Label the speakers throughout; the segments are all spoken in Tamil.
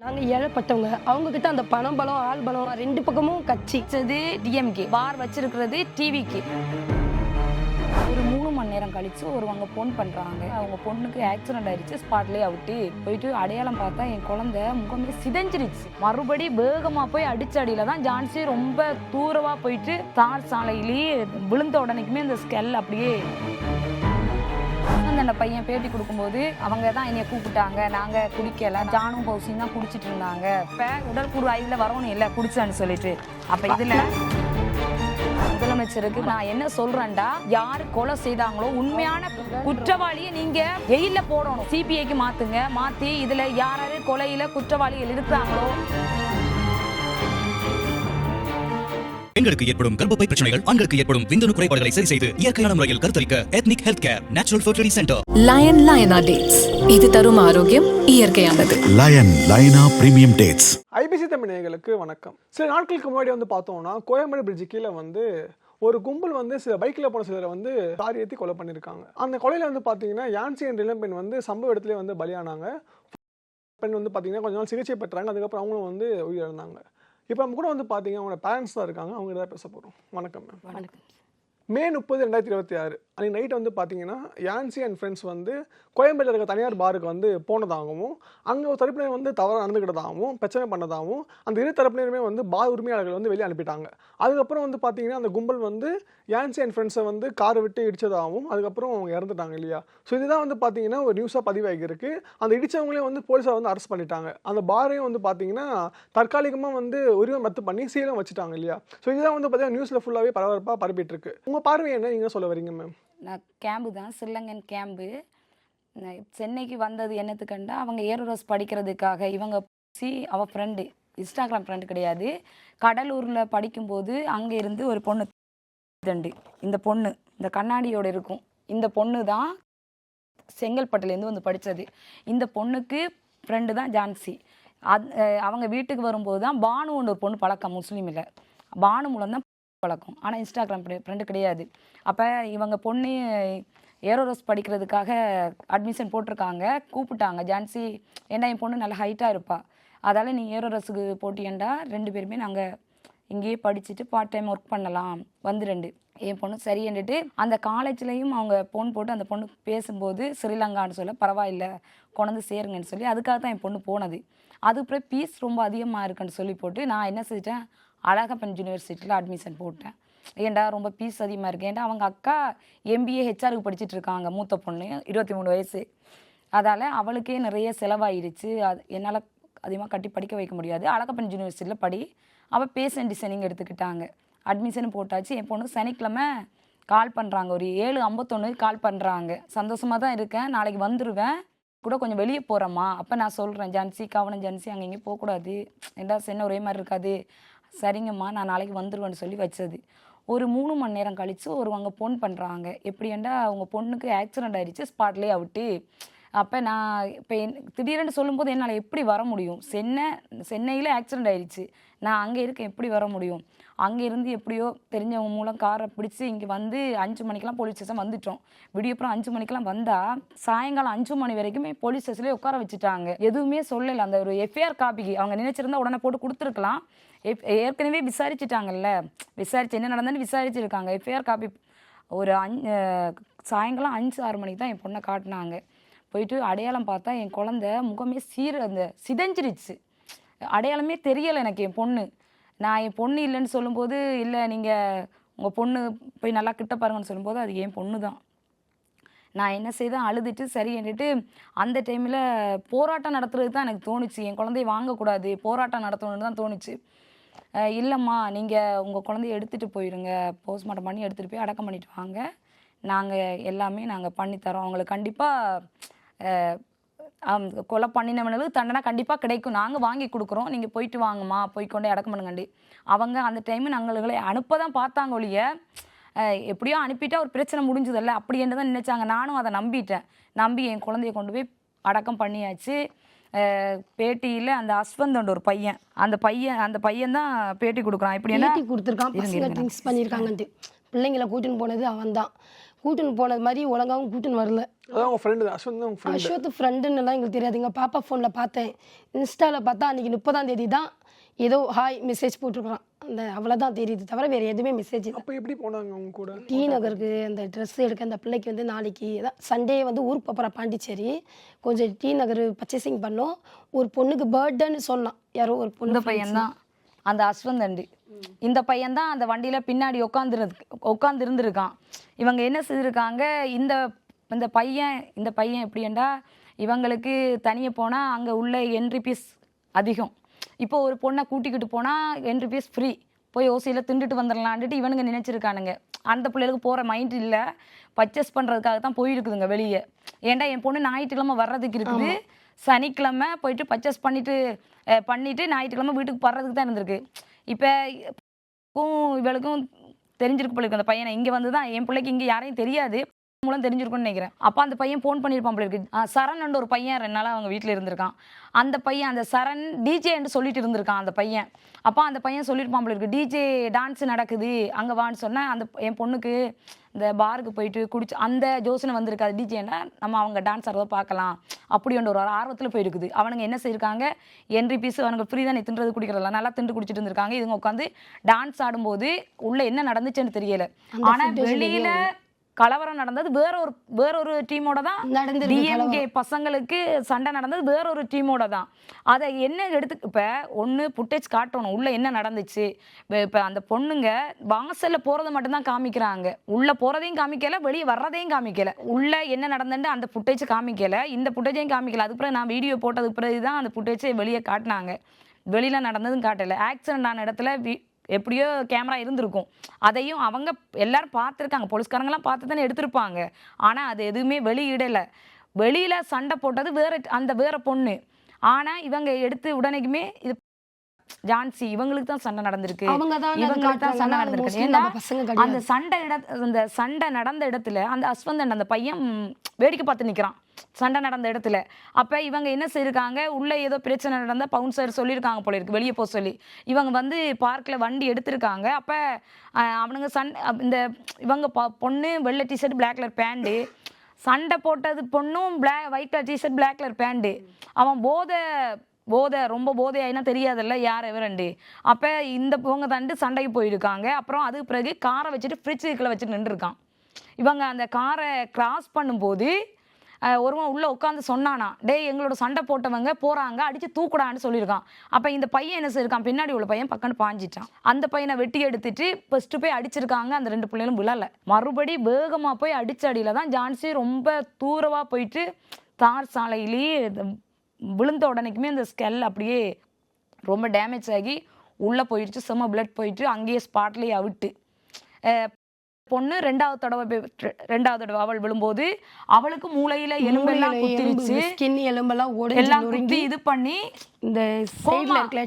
Speaker 1: நாங்க ஏழைப்பட்டவங்க. அவங்க கிட்ட அந்த பணம் பலம் ஆள் பலம் ரெண்டு பக்கமும் கட்சி டிஎம்கே பார் வச்சிருக்கிறது டிவிக்கு.
Speaker 2: ஒரு 3 மணி நேரம் கழிச்சு ஒருவங்க ஃபோன் பண்றாங்க. அவங்க பொண்ணுக்கு ஆக்சிடென்ட் ஆயிடுச்சு, ஸ்பாட்லயே அவுட்டு. போயிட்டு அடையாளம் பார்த்தா என் குழந்தை முகமே சிதைஞ்சிருச்சு. மறுபடி வேகமா போய் அடிச்ச அடியில தான் ஜான்சி ரொம்ப தூரமா போயிட்டு தார் சாலையிலேயே விழுந்த உடனேக்குமே இந்த ஸ்கெல் அப்படியே. அந்த பையன் பேட்டி கொடுக்கும்போது அவங்க தான் என்னைய கூப்பிட்டாங்க, நாங்க குடிக்கல, ஜானும் பௌசியும் தான் குடிச்சிட்டு இருந்தாங்க. இப்ப உடல் கூறு ஆய்வுல வரணும் இல்ல குடிச்சான்னு சொல்லிட்டு. அப்ப இதுல முதலமைச்சருக்கு நான் என்ன சொல்றேன்டா, யாரு கொலை செய்தாங்களோ உண்மையான குற்றவாளியை நீங்க ஜெயில போடணும். சிபிஐக்கு மாத்துங்க, மாத்தி இதுல யாராரு கொலையில குற்றவாளிகள் இருக்கிறாங்களோ.
Speaker 3: பெண்களுக்கு ஏற்படும் கர்ப்பப்பை பிரச்சனைகள், ஆண்களுக்கு ஏற்படும் விந்தணு குறைபாடுகளை சரி செய்து இயற்கையான முறையில் கருத்தரிக்க ethnic health care natural fertility centre.
Speaker 4: Layana dates, இது தரும் ஆரோக்கியம் இயற்கையானது.
Speaker 5: Layana premium dates.
Speaker 6: IBC Tamil நேயர்களுக்கு வணக்கம். சில நாட்களுக்கு முன்னாடி பார்த்தோம்னா கோயம்பேடு பிரிட்ஜ் கீழே ஒரு கும்பல் சில பைக்கில் போன சிலரை தாரி ஏற்றி கொலை பண்ணியிருக்காங்க. அந்த கொலையில் பார்த்தீங்கன்னா யான்சி என்ற இளம்பெண் சம்பவ இடத்துல பலியானாங்க. பெண் பார்த்தீங்கன்னா கொஞ்ச நாள் சிகிச்சை பெற்றாங்க. அதுக்கப்புறம் அவங்களும் உயிரிழந்தாங்க. இப்போ நம்ம கூட பார்த்தீங்கன்னா அவங்களோட பேரண்ட்ஸ் தான் இருக்காங்க. அவங்க தான் பேச போகிறோம். வணக்கம் மேம்.
Speaker 1: வணக்கம்.
Speaker 6: மே 30, 2026 அன்றைக்கி நைட் பார்த்தீங்கன்னா யான்சி அண்ட் ஃப்ரெண்ட்ஸ் கோயம்பேட்டில் இருக்க தனியார் பாருக்கு போனதாகவும், அங்கே ஒரு தரப்பினர் தவறாக நடந்துக்கிட்டதாகவும், பிரச்சனை பண்ணதாகவும், அந்த இரு தரப்பினருமே பார் உரிமையாளர்கள் வெளியே அனுப்பிட்டாங்க. அதுக்கப்புறம் பார்த்தீங்கன்னா அந்த கும்பல் யான்சி அண்ட் ஃப்ரெண்ட்ஸை காரை விட்டு இடித்ததாகவும், அதுக்கப்புறம் அவங்க இறந்துட்டாங்க இல்லையா. ஸோ இதுதான் பார்த்தீங்கன்னா ஒரு நியூஸாக பதிவாகிருக்கு. அந்த இடித்தவங்களே போலீஸார் அரெஸ்ட் பண்ணிட்டாங்க. அந்த பாரையும் பார்த்தீங்கன்னா தற்காலிகமாக உரிமை ரத்து பண்ணி சீலம் வச்சுட்டாங்க இல்லையா. ஸோ இதுதான் பார்த்தீங்கன்னா நியூஸில் ஃபுல்லாகவே பரபரப்பாக பரப்பிட்டு இருக்கு. உங்கள் பார்வை என்ன, நீங்கள் சொல்ல வரீங்க மேம்?
Speaker 2: நான் கேம்பு தான், ஸ்ரீலங்கன் கேம்பு. சென்னைக்கு வந்தது என்னத்துக்கண்டா, அவங்க ஏரோரஸ் படிக்கிறதுக்காக. இவங்க அவள் ஃப்ரெண்டு, இன்ஸ்டாகிராம் ஃப்ரெண்டு கிடையாது. கடலூரில் படிக்கும்போது அங்கே இருந்து ஒரு பொண்ணு தண்டு, இந்த பொண்ணு இந்த கண்ணாடியோடு இருக்கும், இந்த பொண்ணு தான் செங்கல்பட்டுலேருந்து படித்தது. இந்த பொண்ணுக்கு ஃப்ரெண்டு தான் ஜான்சி. அவங்க வீட்டுக்கு வரும்போது தான் பானுன்னு ஒரு பொண்ணு பழக்கம், முஸ்லீமில் பானு மூலம் தான் பழக்கம். ஆனால் இன்ஸ்டாகிராம் ஃப்ரெண்டு கிடையாது. அப்போ இவங்க பொண்ணு ஏரோரஸ் படிக்கிறதுக்காக அட்மிஷன் போட்டிருக்காங்க. கூப்பிட்டாங்க ஜான்சி, ஏன்னா என் பொண்ணு நல்லா ஹைட்டாக இருப்பாள், அதால் நீ ஏரோரஸுக்கு போட்டியேண்டா 2 பேருமே நாங்கள் இங்கேயே படிச்சுட்டு பார்ட் டைம் ஒர்க் பண்ணலாம் வந்துரெண்டு. என் பொண்ணு சரின்னுட்டு அந்த காலேஜ்லேயும் அவங்க ஃபோன் போட்டு அந்த பொண்ணு பேசும்போது ஸ்ரீலங்கான்னு சொல்ல, பரவாயில்லை கொண்டு சேருங்கன்னு சொல்லி, அதுக்காக தான் என் பொண்ணு போனது. அதுக்கப்புறம் ஃபீஸ் ரொம்ப அதிகமாக இருக்குன்னு சொல்லி போட்டு நான் என்ன செஞ்சிட்டேன், அழகப்பன் யூனிவர்சிட்டியில் அட்மிஷன் போட்டேன். ஏன்டா ரொம்ப ஃபீஸ் அதிகமாக இருக்குது, ஏன்டா அவங்க அக்கா MBA ஹெச்ஆருக்கு படிச்சுட்டு இருக்காங்க, மூத்த பொண்ணு 23 வயசு. அதால் அவளுக்கே நிறைய செலவாயிடுச்சு. அது என்னால் அதிகமாக கட்டி படிக்க வைக்க முடியாது. அழகப்பன் யூனிவர்சிட்டியில் படி. அவள் பேஷன் டிசைனிங் எடுத்துக்கிட்டாங்க, அட்மிஷனும் போட்டாச்சு. என் பொண்ணு சனிக்கிழமை கால் பண்ணுறாங்க, ஒரு 7:51 கால் பண்ணுறாங்க. சந்தோஷமாக தான் இருக்கேன், நாளைக்கு வந்துடுவேன் கூட, கொஞ்சம் வெளியே போகிறேம்மா. அப்போ நான் சொல்கிறேன், ஜான்சி கவனம் ஜான்சி, அங்கே இங்கே போகக்கூடாது, ஏண்டா சென்னை ஒரே மாதிரி இருக்காது. சரிங்கம்மா நான் நாளைக்கு வந்துடுவேன்னு சொல்லி வச்சது. ஒரு 3 மணி நேரம் கழித்து ஒருவங்க ஃபோன் பண்ணுறாங்க. எப்படின்னா அவங்க பொண்ணுக்கு ஆக்சிடென்ட் ஆகிடுச்சு, ஸ்பாட்லேயே அவுட்டு. அப்போ நான் இப்போ திடீரென்னு சொல்லும்போது என்னால் எப்படி வர முடியும்? சென்னையில் ஆக்சிடென்ட் ஆகிடுச்சு, நான் அங்கே இருக்கேன், எப்படி வர முடியும்? அங்கே இருந்து எப்படியோ தெரிஞ்சவங்க மூலம் காரை பிடிச்சி இங்கே 5 மணிக்கெலாம் போலீஸ் ஸ்டேஷன் வந்துட்டோம். விடியப்புறம் 5 மணிக்கெலாம் வந்தால் சாயங்காலம் 5 மணி வரைக்குமே போலீஸ் ஸ்டேஷன்லேயே உட்கார வச்சுட்டாங்க. எதுவுமே சொல்லலை. அந்த ஒரு எஃப்ஐஆர் காப்பிக்கு அவங்க நினைச்சிருந்தா உடனே போட்டு கொடுத்துருக்கலாம். ஏற்கனவே விசாரிச்சுட்டாங்கல்ல, விசாரிச்சு என்ன நடந்ததுன்னு விசாரிச்சுருக்காங்க. எஃப்ஐஆர் காப்பி ஒரு சாயங்காலம் 5-6 மணிக்கு தான் என் பொண்ணை காட்டினாங்க. போயிட்டு அடையாளம் பார்த்தா என் குழந்தை முகமே சிதைஞ்சிருச்சு. அடையாளமே தெரியலை எனக்கு என் பொண்ணு. நான் என் பொண்ணு இல்லைன்னு சொல்லும்போது, இல்லை நீங்கள் உங்கள் பொண்ணு போய் நல்லா கிட்ட பாருங்கன்னு சொல்லும்போது அது என் பொண்ணு தான். நான் என்ன செய்தேன், அழுதுட்டு சரி என்னட்டு அந்த டைமில் போராட்டம் நடத்துறது தான் எனக்கு தோணுச்சு. என் குழந்தைய வாங்கக்கூடாது, போராட்டம் நடத்தணுன்னு தான் தோணுச்சு. இல்லைம்மா நீங்கள் உங்கள் குழந்தைய எடுத்துகிட்டு போயிடுங்க, போஸ்ட்மார்ட்டம் பண்ணி எடுத்துகிட்டு போய் அடக்கம் பண்ணிட்டு வாங்க, நாங்கள் எல்லாமே நாங்கள் பண்ணித்தரோம், அவங்களுக்கு கண்டிப்பாக கொலை பண்ணினவனுக்கு தண்டனை கண்டிப்பாக கிடைக்கும், நாங்கள் வாங்கி கொடுக்குறோம், நீங்கள் போயிட்டு வாங்கம்மா, போய்க்கொண்டே அடக்கம் பண்ணுங்கண்டி. அவங்க அந்த டைமு நாங்களை அனுப்ப தான் பார்த்தாங்க ஒழிய, எப்படியோ அனுப்பிட்டா ஒரு பிரச்சனை முடிஞ்சதில்ல அப்படி என்று தான் நினைச்சாங்க. நானும் அதை நம்பிட்டேன். நம்பி என் குழந்தைய கொண்டு போய் அடக்கம் பண்ணியாச்சு. பேட்டியில் அந்த அஸ்வந்தோட ஒரு பையன், அந்த பையன் தான் பேட்டி கொடுக்குறான். இப்படி என்ன
Speaker 1: கொடுத்துருக்கான், பசங்க ட்ரிங்க்ஸ் பண்ணியிருக்காங்கன்ட்டு பிள்ளைங்களை கூட்டின்னு போனது அவன் தான். கூட்டுன்னு போனது மாதிரி ஒழுங்காவும் கூட்டுன்னு வரல.
Speaker 6: அதான் உங்க ஃப்ரெண்டு அஸ்வந்த் தான் உங்க ஃப்ரெண்டு.
Speaker 1: அஸ்வத் ஃப்ரெண்டுன்னுலாம் எங்களுக்கு தெரியாது. எங்கள் பாப்பா ஃபோனில் பார்த்தேன். இன்ஸ்டாவில் பார்த்தா அன்றைக்கி 30ஆம் தேதி தான் ஏதோ ஹாய் மெசேஜ் போட்டிருக்கிறான். அந்த அவ்வளோதான் தெரியுது தவிர வேறு எதுவுமே மெசேஜ் இல்லை.
Speaker 6: அப்போ எப்படி போனாங்க அவங்க கூட?
Speaker 1: டி நகருக்கு அந்த ட்ரெஸ் எடுக்க அந்த பிள்ளைக்கு வந்து நாளைக்கு தான் சண்டே வந்து ஊருக்கு போகிற பாண்டிச்சேரி கொஞ்சம் டி நகர் பர்ச்சேசிங் பண்ணோம். ஒரு பொண்ணுக்கு பர்த்டேன்னு சொன்னான் யாரோ ஒரு பொண்ணு.
Speaker 2: இந்த பையன்தான் அந்த அஸ்வந்த். இந்த பையன் தான் அந்த வண்டியில் பின்னாடி உட்காந்து இருந்திருக்கான். இவங்க என்ன செய்திருக்காங்க, இந்த பையன் எப்படின்னா இவங்களுக்கு தனியாக போனால் அங்கே உள்ள என்ட்ரி ஃபீஸ் அதிகம். இப்போ ஒரு பொண்ணை கூட்டிக்கிட்டு போனால் என்ட்ரி ஃபீஸ் ஃப்ரீ, போய் ஓசியில் திண்டுட்டு வந்துடலான்ட்டு இவனுங்க நினச்சிருக்கானுங்க. அந்த பிள்ளைகளுக்கு போகிற மைண்ட் இல்லை, பர்ச்சேஸ் பண்ணுறதுக்காக தான் போயிருக்குதுங்க வெளியே. ஏன்டா என் பொண்ணு ஞாயிற்றுக்கிழமை வர்றதுக்கு இருக்குது, சனிக்கிழமை போயிட்டு பர்ச்சேஸ் பண்ணிவிட்டு ஞாயிற்றுக்கிழமை வீட்டுக்கு வர்றதுக்கு தான் இருந்திருக்கு. இப்போ இவளுக்கும் தெரிஞ்சிருக்கு பிள்ளைக்கு அந்த பையனை இங்கே வந்து தான் என் பிள்ளைக்கு இங்கே யாரையும் தெரியாது மூலம் தெரிஞ்சிருக்கும்னு நினைக்கிறேன். அப்போ அந்த பையன் ஃபோன் பண்ணியிருப்பான் பிள்ளைக்கு. சரண் ஒரு பையன் 2 நாளாக அவங்க வீட்டில் இருந்திருக்கான். அந்த பையன் அந்த சரண் டிஜேன்னு சொல்லிட்டு இருந்திருக்கான் அந்த பையன். அப்போ அந்த பையன் சொல்லியிருப்பான் பிள்ளைக்கு டிஜே டான்ஸ் நடக்குது அங்கே வான்னு சொன்னால் அந்த என் பொண்ணுக்கு இந்த பாருக்கு போயிட்டு குடிச்சு அந்த ஜோசனை வந்திருக்காது டிஜேன்னா நம்ம அவங்க டான்ஸ் ஆடுறத பார்க்கலாம் அப்படின்ற ஒரு ஆர்வத்தில் போயிருக்குது. அவனுங்க என்ன செய்யிருக்காங்க, என்ட்ரி பீஸ் அவனுக்கு ஃப்ரீ தான் தின்றது குடிக்கிறதா நல்லா திண்டு குடிச்சிட்டு இருந்திருக்காங்க. இதுங்க உட்காந்து டான்ஸ் ஆடும்போது உள்ள என்ன நடந்துச்சுன்னு தெரியல. ஆனால் வெளியில் கலவரம் நடந்தது வேற ஒரு டீமோட தான். டிஎம்கே பசங்களுக்கு சண்டை நடந்தது வேற ஒரு டீமோட தான். அதை என்ன இப்போ ஒன்று புட்டேஜ் காட்டணும் உள்ள என்ன நடந்துச்சு. இப்போ அந்த பொண்ணுங்க வாசல்ல போறது மட்டும்தான் காமிக்கிறாங்க, உள்ள போறதையும் காமிக்கல, வெளியே வர்றதையும் காமிக்கல. உள்ள என்ன நடந்துட்டு அந்த புட்டேஜ் காமிக்கல, இந்த புட்டேஜையும் காமிக்கல. அதுக்கு பிறகு நான் வீடியோ போட்டதுக்கு பிறகு தான் அந்த புட்டேஜை வெளியே காட்டினாங்க. வெளியில நடந்ததும் காட்டல. ஆக்சிடென்ட் ஆன இடத்துல எப்படியோ கேமரா இருந்திருக்கும், அதையும் அவங்க எல்லாரும் பார்த்துருக்காங்க, போலீஸ்காரங்களாம் பார்த்து தானே எடுத்திருப்பாங்க. ஆனால் அது எதுவுமே வெளியிடலை. வெளியில் சண்டை போட்டது வேற பொண்ணு. ஆனால் இவங்க எடுத்து உடனேக்குமே இது ஜான்சி இவங்களுக்கு தான் சண்டை நடந்திருக்கு, இவங்களுக்கு தான் சண்டை நடந்திருக்கு. ஏன்னா அந்த சண்டை நடந்த இடத்துல அந்த அஸ்வந்தன் அந்த பையன் வேடிக்கை பார்த்து நிற்கிறான் சண்டை நடந்த இடத்துல. அப்போ இவங்க என்ன செய்யிருக்காங்க, உள்ளே ஏதோ பிரச்சனை நடந்தால் பவுன்சர் சொல்லியிருக்காங்க போல இருக்கு வெளியே போக சொல்லி. இவங்க வந்து பார்க்கில் வண்டி எடுத்திருக்காங்க. அப்போ அவனுங்க இந்த இவங்க பொண்ணு வெள்ளை டிஷர்ட் பிளாக் கலர் பேண்ட்டு, சண்டை போட்டது பொண்ணும் white colour t-shirt black colour pant. அவன் போதை ரொம்ப போதையாயினா தெரியாதுல்ல யார் எவரண்டு. அப்போ இவங்க தாண்டு சண்டைக்கு போயிருக்காங்க. அப்புறம் அதுக்கு பிறகு காரை வச்சுட்டு ஃப்ரிட்ஜுக்குள்ளே வச்சுட்டு நின்றுருக்கான். இவங்க அந்த காரை கிராஸ் பண்ணும்போது ஒருவன் உள்ளே உட்காந்து சொன்னானா, டேய் எங்களோட சண்டை போட்டவங்க போகிறாங்க அடித்து தூக்குடான்னு சொல்லியிருக்கான். அப்போ இந்த பையன் என்ன செய்யிருக்கான், பின்னாடி உள்ள பையன் பக்கன்னு பாஞ்சிட்டான். அந்த பையனை வெட்டி எடுத்துட்டு ஃபஸ்ட்டு போய் அடிச்சிருக்காங்க. அந்த 2 பிள்ளைகளும் விழலை. மறுபடி வேகமாக போய் அடிச்ச அடியில் தான் ஜான்சி ரொம்ப தூரமாக போயிட்டு தார் சாலையிலேயே விழுந்த உடனேக்குமே அந்த ஸ்கெல் அப்படியே ரொம்ப டேமேஜ் ஆகி உள்ளே போயிடுச்சு. செம்ம பிளட் போயிட்டு அங்கேயே ஸ்பாட்லேயே அவிட்டு பொண்ணு 2வது தடவை அவள் விழும்போது அவளுக்கு மூளையில எலும்பெல்லாம் குத்திருச்சு,
Speaker 1: ஸ்கின் எலும்பெல்லாம்
Speaker 2: எல்லாம் குத்தி இது பண்ணி இந்த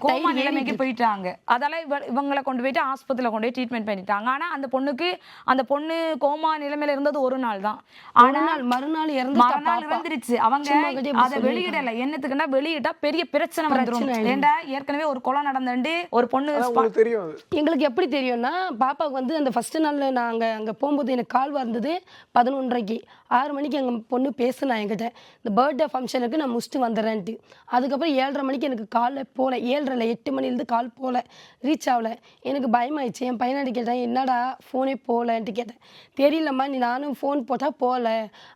Speaker 2: கோமா நிலைமைக்கு போயிட்டாங்க. அதால இவங்களை கொண்டு போயிட்டு ஆஸ்பத்திரியில கொண்டு போய் ட்ரீட்மெண்ட் பண்ணிட்டாங்க. ஆனா அந்த பொண்ணு கோமா நிலைமையில இருந்தது ஒரு நாள் தான். ஆனால் மறுநாள் இறந்துருச்சு. அவங்க அதை வெளியிடல. என்னத்துக்குன்னா வெளியிட்டா பெரிய பிரச்சனை வந்துடும். ஏண்டா ஏற்கனவே ஒரு கொலை நடந்துட்டு ஒரு பொண்ணு
Speaker 1: எங்களுக்கு எப்படி தெரியும்னா, பாப்பாவுக்கு வந்து அந்த ஃபர்ஸ்ட் நாள்ல நாங்க அங்கே போகும்போது எனக்கு கால் வந்தது 11:30க்கு. 6 மணிக்கு எங்கள் பொண்ணு பேசுனா என்கிட்ட, இந்த பர்த்டே ஃபங்க்ஷனுக்கு நான் முடிச்சுட்டு வந்துடுறேன்ட்டு. அதுக்கப்புறம் 7:30 மணிக்கு எனக்கு காலில் போகல. 7:30 8 மணிலேருந்து கால் போகல, ரீச் ஆகலை. எனக்கு பயமாயிடுச்சு. என் பையனாடி கேட்டேன், என்னடா ஃபோனே போகலன்ட்டு கேட்டேன். தெரியலம்மா, நானும் ஃபோன் போட்டால் போகல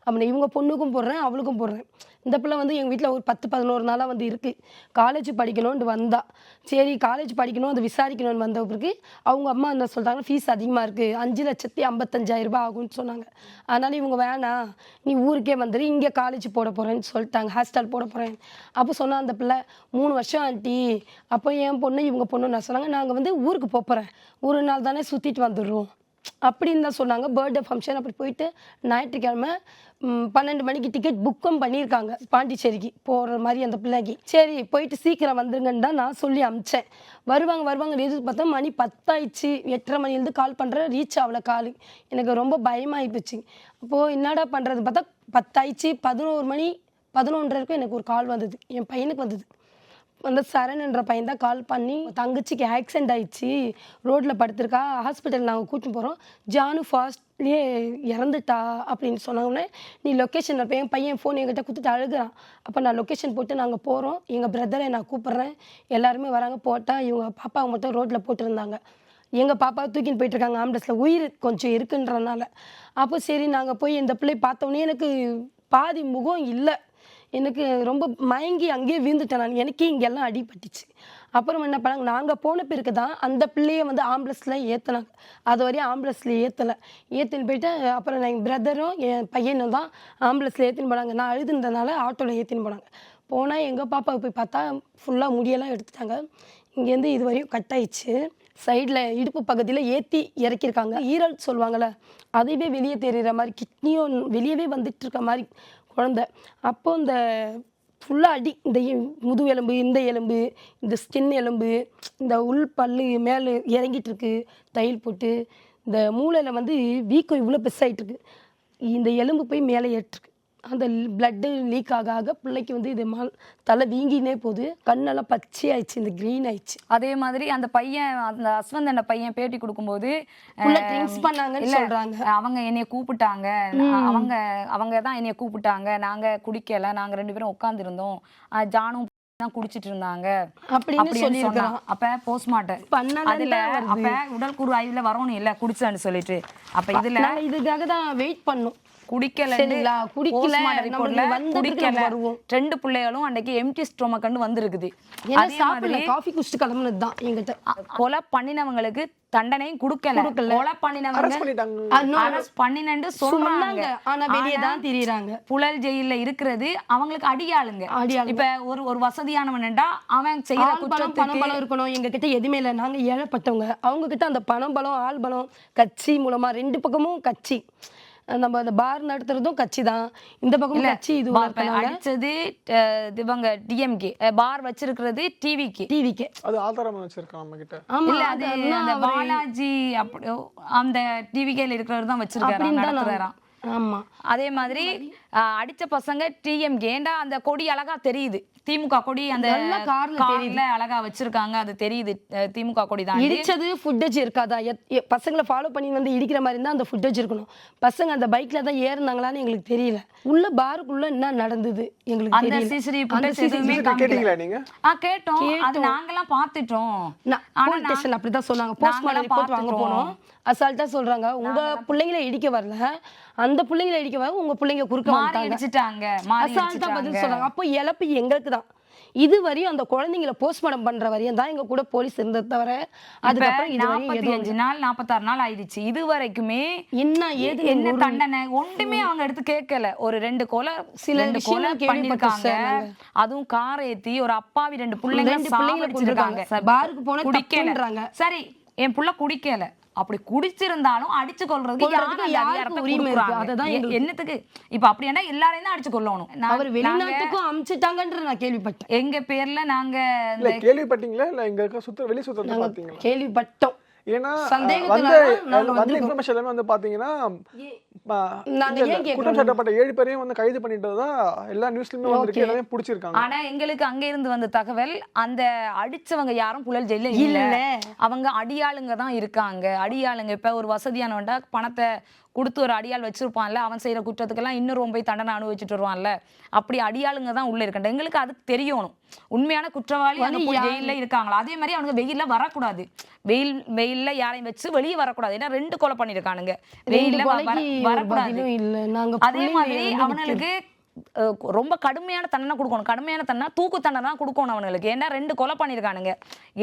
Speaker 1: அப்படின்னு. இவங்க பொண்ணுக்கும் போடுறேன், அவளுக்கும் போடுறேன். இந்த பிள்ளை வந்து எங்கள் வீட்டில் ஒரு 10-11 நாளாக வந்து இருக்குது. காலேஜ் படிக்கணும்னு வந்தா. சரி காலேஜ் படிக்கணும் அதை விசாரிக்கணும்னு வந்த பிறகு அவங்க அம்மா என்ன சொல்கிறாங்க, ஃபீஸ் அதிகமாக இருக்குது, 5,55,000 ரூபாய் ஆகும்னு சொன்னாங்க. அதனால் இவங்க வேணாம், நீ ஊருக்கே வந்துடு, இங்கே காலேஜ் போட போகிறேன்னு சொல்லிட்டாங்க, ஹாஸ்டல் போட போகிறேன். அப்போ சொன்னால் அந்த பிள்ளை 3 வருஷம் ஆண்டி. அப்போ என் பொண்ணு இவங்க பொண்ணு நான் சொன்னாங்க, நாங்கள் வந்து ஊருக்கு போகிறேன், ஒரு நாள் தானே சுற்றிட்டு வந்துடுறோம் அப்படின்னு தான் சொன்னாங்க. பர்த்டே ஃபங்க்ஷன் அப்படி போயிட்டு ஞாயிற்றுக்கிழமை 12 மணிக்கு டிக்கெட் புக்கும் பண்ணியிருக்காங்க பாண்டிச்சேரிக்கு போகிற மாதிரி அந்த பிள்ளைக்கு. சரி போயிட்டு சீக்கிரம் வந்துருங்கன்னு தான் நான் சொல்லி அமிச்சேன். வருவாங்க எதிர்த்து பார்த்தா மணி 10 ஆயிடுச்சு. 8:30 மணிலேருந்து கால் பண்ணுறேன், ரீச் ஆகலை கால். எனக்கு ரொம்ப பயமாகி போச்சு. அப்போது என்னடா பண்ணுறது பார்த்தா 10 ஆயிடுச்சு. 11 மணி 11:30 எனக்கு ஒரு கால் வந்தது, என் பையனுக்கு வந்தது. அந்த சரண்ன்ற பையன் தான் கால் பண்ணி தங்கச்சிக்கு ஆக்சிடென்ட் ஆயிடுச்சு, ரோட்டில் படுத்திருக்கா, ஹாஸ்பிட்டல் நாங்கள் கூட்டின்னு போகிறோம், ஜானு ஃபாஸ்ட்லேயே இறந்துட்டா அப்படின்னு சொன்னாங்கன்னே, நீ லொக்கேஷன் என் பையன் ஃபோன் என்கிட்ட கொடுத்துட்டு அழுகிறான். அப்போ நான் லொக்கேஷன் போட்டு நாங்கள் போகிறோம், எங்கள் பிரதரை நான் கூப்பிட்றேன், எல்லாருமே வராங்க. போட்டால் இவங்க பாப்பாவை மட்டும் ரோட்டில் போட்டுருந்தாங்க. எங்கள் பாப்பாவை தூக்கின்னு போயிட்டுருக்காங்க ஆம்புலன்ஸில், உயிர் கொஞ்சம் இருக்குன்றனால. அப்போ சரி நாங்கள் போய் இந்த பிள்ளை பார்த்தோன்னே எனக்கு பாதி முகம் இல்லை, எனக்கு ரொம்ப மயங்கி அங்கேயே வீழ்ந்துட்டேன் நான். எனக்கே இங்கெல்லாம் அடிபட்டுச்சு. அப்புறம் என்ன பண்ணாங்க, நாங்கள் போன பிறகு தான் அந்த பிள்ளையை வந்து ஆம்புலன்ஸில் ஏற்றினாங்க. அது வரையும் ஆம்புலன்ஸில் ஏற்றலை. ஏற்றின்னு போயிட்டு அப்புறம் எங்கள் பிரதரும் என் பையனும் தான் ஆம்புலன்ஸில் ஏற்றின்னு போனாங்க. நான் அழுதுன்றதுனால ஆட்டோவில் ஏற்றின்னு போனாங்க. போனால் எங்கள் பாப்பாவை போய் பார்த்தா ஃபுல்லாக முடியெல்லாம் எடுத்துட்டாங்க. இங்கேருந்து இது வரையும் கட் ஆயிடுச்சு. சைடில் இடுப்பு பகுதியில் ஏற்றி இறக்கியிருக்காங்க. ஈரல் சொல்லுவாங்கள்ல, அதுவே வெளியே தெரிகிற மாதிரி, கிட்னியும் வெளியவே வந்துட்டு இருக்க மாதிரி குழந்த. அப்போ இந்த ஃபுல்லாக அடி, இந்த முதுகு எலும்பு, இந்த எலும்பு, இந்த ஸ்கின் எலும்பு, இந்த உள் பல்லு மேலே இறங்கிட்டு இருக்கு தையல் போட்டு. இந்த மூளையில் வந்து வீக்கம் இவ்வளோ பெருசாகிட்டுருக்கு. இந்த எலும்பு போய் மேலே ஏற்றிருக்கு. அந்த பிளட்டு லீக் ஆக ஆக பிள்ளைக்கு வந்து இது தலை வீங்கினே போகுது. கண்ணெல்லாம் பச்சையாயிடுச்சு, இந்த க்ரீன் ஆயிடுச்சு.
Speaker 2: அதே மாதிரி அந்த பையன், அந்த அஸ்வந்த் பையன் பேட்டி கொடுக்கும்போது
Speaker 1: ட்ரிங்க்ஸ் பண்ணாங்கன்னு சொல்றாங்க.
Speaker 2: அவங்க என்னைய கூப்பிட்டாங்க, அவங்க தான் என்னைய கூப்பிட்டாங்க, நாங்க குடிக்கல, நாங்க 2 பேரும் உட்காந்துருந்தோம், ஜானும் தான் குடிச்சிட்டு இருந்தாங்க
Speaker 1: அப்படின்னு சொல்லியிருக்காங்க.
Speaker 2: அப்ப போஸ்ட்மார்ட்டம் அதுல அப்ப உடல் கூறு ஆய்வுல வரணும் இல்ல குடிச்சான்னு சொல்லிட்டு. அப்ப இதுல
Speaker 1: இதுக்காக தான் வெயிட் பண்ணும்.
Speaker 2: குடிக்கல 2 பிள்ளைகளும் அன்னைக்கு எம்டி ஸ்டொமக் வந்திருக்குது.
Speaker 1: காஃபி குடிச்சிட்டு கிளம்புனது தான் எங்கிட்ட.
Speaker 2: கொலை பண்ணினவங்களுக்கு தண்டனையும் கொடுக்கல. கொலை பண்ணினவங்க அரெஸ்ட் பண்ணினு சொல்றாங்க,
Speaker 1: ஆனா வெளியே தான் திரியறாங்க.
Speaker 2: புழல் ஜெயில இருக்கிறது அவங்களுக்கு அடியாளுங்க. இப்ப ஒரு வசதியானவன்டா அவன் செய்யற குற்றம்
Speaker 1: பணம் பலம் இருக்கணும். எங்க கிட்ட எதுவுமே இல்லை, நாங்க ஏழைப்பட்டவங்க. அவங்க கிட்ட அந்த பணம் பலம், ஆள் பலம், கட்சி மூலமா 2 பக்கமும் கட்சி. நம்ம அந்த பார் நடத்துறதும் கட்சி தான், இந்த பக்கம் கட்சி. இது
Speaker 2: அடிச்சது இவங்க டிஎம்கே, பார் வச்சிருக்கிறது டிவிக்கு.
Speaker 6: அது ஆதாரம் வச்சிருக்காங்க நம்ம கிட்ட.
Speaker 2: இல்ல அது அந்த பாலாஜி அப்படி அந்த டிவிகேல இருக்கிறவர் தான் வச்சிருக்காரு, நடத்துறாராம்.
Speaker 1: ஆமா.
Speaker 2: அதே மாதிரி அடிச்ச பசங்க டிஎம்கே. ஏண்டா அந்த கொடி அழகா தெரியுது, திமுக கொடி அந்த கார்ல அழகா வச்சிருக்காங்க, அது தெரியுது திமுக கொடி தான்.
Speaker 1: இடிச்சது ஃபுட்டேஜ் இருக்காதா? பசங்களை ஃபாலோ பண்ணி வந்து இடிக்கிற மாதிரி இருந்தா அந்த ஃபுட்டேஜ் இருக்கணும். பசங்க அந்த பைக்ல தான் ஏறினாங்களான்னு எங்களுக்கு தெரியல. உள்ள பாருக்குள்ள என்ன நடந்தது எங்களுக்கு
Speaker 2: அந்த
Speaker 1: தெரியல.
Speaker 2: சிசிடிவி ஃபுட்டேஜ் எதுவுமே
Speaker 6: கேட்டீங்களா நீங்க?
Speaker 2: கேட்டோம், அது நாங்கலாம் பார்த்துட்டோம்.
Speaker 1: ஆனா ஸ்டேஷன்ல அப்படிதான் சொன்னாங்க. போஸ்ட்மார்ட்டம் ரிப்போர்ட் வாங்க போனோம். அசால்ட்டா சொல்றாங்க, உங்க பிள்ளைங்களை இடிக்க வரல, அந்த பிள்ளைங்களை இடிக்க வர உங்க பிள்ளைங்க குறுக்க
Speaker 2: வந்துட்டாங்க.
Speaker 1: அசால்ட்டா பதில் சொல்றாங்க. அப்போ இழப்பு எங்களுக்கு தான். இது வரையும் அந்த குழந்தைங்களை போஸ்ட்மார்ட்டம் பண்ற வரையும் தான் எங்க கூட போலீஸ் இருந்தது தவிர அதுக்கப்புறம்
Speaker 2: 45 நாள் 46 நாள் ஆயிடுச்சு. இது வரைக்குமே என்ன தண்டனை ஒன்றுமே அவங்க எடுத்து கேட்கல. ஒரு 2 கொலை, சில கொலை பண்ணிருக்காங்க. அதுவும் கார் ஏத்தி ஒரு அப்பாவி 2 பிள்ளைங்க சாவடிச்சிருக்காங்க.
Speaker 1: பாருக்கு போன குடிக்கலன்றாங்க.
Speaker 2: சரி, என் புள்ள குடிக்கல, அப்படி குடிச்சிருந்தாலும் அடிச்சு கொள்றதுக்கு உரிமை இருக்கு. அதுதான் என்னத்துக்கு இப்ப அப்படி என்ன எல்லாரையும் தான் அடிச்சு கொள்ளணும்.
Speaker 1: அவர் வெளிநாட்டுக்கும் அமிச்சிட்டாங்கன்ற நான் கேள்விப்பட்டேன்.
Speaker 2: எங்க பேர்ல நாங்க
Speaker 6: கேள்விப்பட்டீங்களா இல்ல எங்க வெளி சுத்தத்தை பாத்தீங்களா?
Speaker 1: கேள்விப்பட்டோம்.
Speaker 6: ஏன்னா வந்து இன்ஃபர்மேஷன் எல்லாமே வந்து பாத்தீங்கன்னா குற்றம் சாட்டப்பட்ட 7 பேரையும் வந்து கைது பண்ணிட்டதா எல்லா நியூஸ்லயுமே வந்திருக்கு, எல்லாமே பிடிச்சிருக்காங்க.
Speaker 2: ஆனா எங்களுக்கு அங்க இருந்து வந்த தகவல், அந்த அடிச்சவங்க யாரும் புழல் ஜெயில இல்ல, அவங்க அடியாளுங்க தான் இருக்காங்க. அடியாளுங்க இப்ப ஒரு வசதியானவன்டா பணத்தை கொடுத்து ஒரு அடியாள் வச்சிருப்பான்ல, அவன் செய்யற குற்றத்துக்கெல்லாம் இன்னும் ரொம்ப போய் தண்டனை அனுபவிச்சுட்டு வருவான்ல, அப்படி அடியாளுங்க தான் உள்ள இருக்காங்க. எங்களுக்கு அதுக்கு தெரியணும் உண்மையான குற்றவாளி ஜெயில இருக்காங்களா. அதே மாதிரி அவனுக்கு வெயில்ல வரக்கூடாது, வெயில்ல யாரையும் வச்சு வெளியே வரக்கூடாது. ஏன்னா 2 கொலை பண்ணிருக்கானுங்க, வெயில்ல வரக்கூடாது. அதே மாதிரி அவனுக்கு ரொம்ப கடுமையான தண்டனை கொடுக்கணும். கடுமையான தண்டனை தூக்கு தண்டனை தான் கொடுக்கணும் அவனுங்களுக்கு. ஏன்னா 2 கொலை பண்ணிருக்கானுங்க,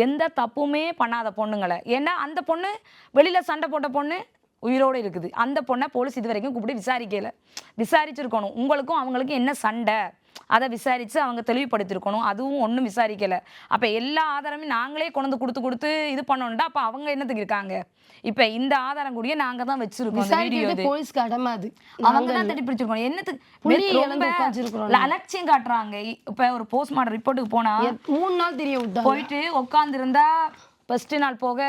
Speaker 2: எந்த தப்புமே பண்ணாத பொண்ணுங்களை. ஏன்னா அந்த பொண்ணு வெளியில சண்டை போட்ட பொண்ணு உயிரோடு இருக்குது. அந்த பொண்ணை போலீஸ் இது வரைக்கும் கூப்பிட்டு விசாரிச்சிருக்கணும். உங்களுக்கும் அவங்களுக்கும் என்ன சண்டை அதை விசாரிச்சு அவங்க தெளிவுபடுத்திருக்கணும். அதுவும் ஒன்றும் விசாரிக்கல. அப்ப எல்லா ஆதாரமும் நாங்களே கொண்டு கொடுத்து இது பண்ணோம்டா அப்ப அவங்க என்னத்துக்கு இருக்காங்க? இப்ப இந்த ஆதாரம் கூடிய நாங்க தான் வச்சிருக்கோம்.
Speaker 1: போலீஸ்க்கு அடமாது
Speaker 2: அவங்க தான் தேடி பிடிச்சிருக்கோம். என்னத்துக்கு அலட்சியம் காட்டுறாங்க. இப்ப ஒரு போஸ்ட்மார்ட்டம் ரிப்போர்ட்டுக்கு போனா
Speaker 1: 3 நாள் தெரிய
Speaker 2: போயிட்டு உட்கார்ந்து இருந்தா ஃபர்ஸ்ட் நாள் போக